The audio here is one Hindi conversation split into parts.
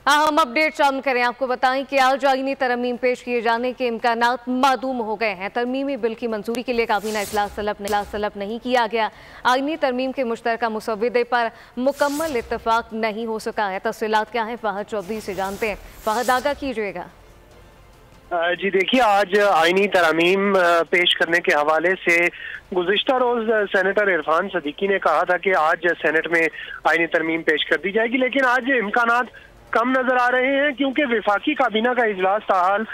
अहम अपडेट शामिल करें। आपको बताएं कि आज आईनी तरमीम पेश किए जाने के इम्कानात मादूम हो गए हैं। तरमीमी बिल की मंजूरी के लिए काबीना इजलास तलब नहीं किया गया। आईनी तरमीम के मुश्तरका मुसव्विदे पर मुकम्मल इत्तफाक नहीं हो सका है। तफसीलात क्या है, फहद चौधरी से जानते हैं। फहद, आगाह कीजिएगा। जी देखिए, आज आईनी तरमीम पेश करने के हवाले से गुज़िश्ता रोज सेनेटर इरफान सदीकी ने कहा था कि आज सेनेट में आईनी तरमीम पेश कर दी जाएगी, लेकिन आज इम्कानात कम नजर आ रहे हैं क्योंकि विफाकी काबीना का इजलास ताहाल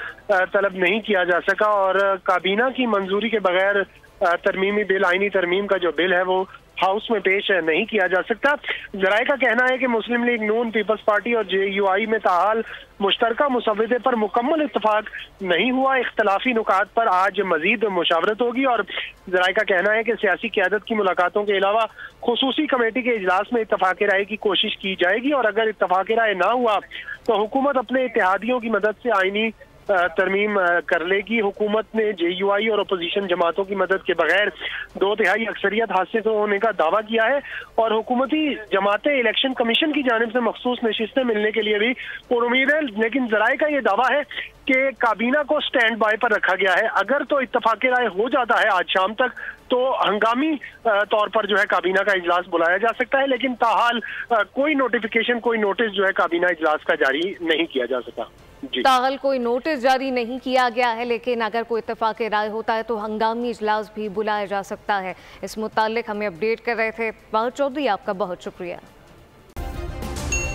तलब नहीं किया जा सका और काबीना की मंजूरी के बगैर तरमीमी बिल, आईनी तरमीम का जो बिल है वो हाउस में पेश नहीं किया जा सकता। जराये का कहना है कि मुस्लिम लीग नून, पीपल्स पार्टी और JUI में ताहाल मुश्तरका मुसव्विदे पर मुकम्मल इत्तफाक नहीं हुआ। इख्तलाफी नुकात पर आज मजीद मुशावरत होगी और जराये का कहना है कि सियासी क़यादत की मुलाकातों के अलावा खुसूसी कमेटी के इजलास में इत्तफाक राय की कोशिश की जाएगी और अगर इत्तफाक राय ना हुआ तो हुकूमत अपने इत्तेहादियों की मदद से आईनी तरमीम कर लेगी। हुकूमत ने JUI और अपोजिशन जमातों की मदद के बगैर 2/3 अक्सरियत हासिल होने का दावा किया है और हुकूमती जमातें इलेक्शन कमीशन की जानिब से मखसूस नशिस्तें मिलने के लिए भी पुरुमीद है। लेकिन जराये का ये दावा है कि काबीना को स्टैंड बाय पर रखा गया है। अगर तो इत्तफाक राय हो जाता है आज शाम तक तो हंगामी तौर पर जो है काबीना का इजलास बुलाया जा सकता है, लेकिन ताहाल कोई नोटिफिकेशन, कोई नोटिस जो है काबीना इजलास का जारी नहीं किया जा सका। ताहल कोई नोटिस जारी नहीं किया गया है, लेकिन अगर कोई इत्तफाक राय होता है तो हंगामी इजलास भी बुलाया जा सकता है। इस मुतालिक हमें अपडेट कर रहे थे फहद चौधरी, आपका बहुत शुक्रिया।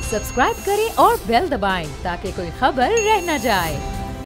सब्सक्राइब करें और बेल दबाएं ताकि कोई खबर रह न जाए।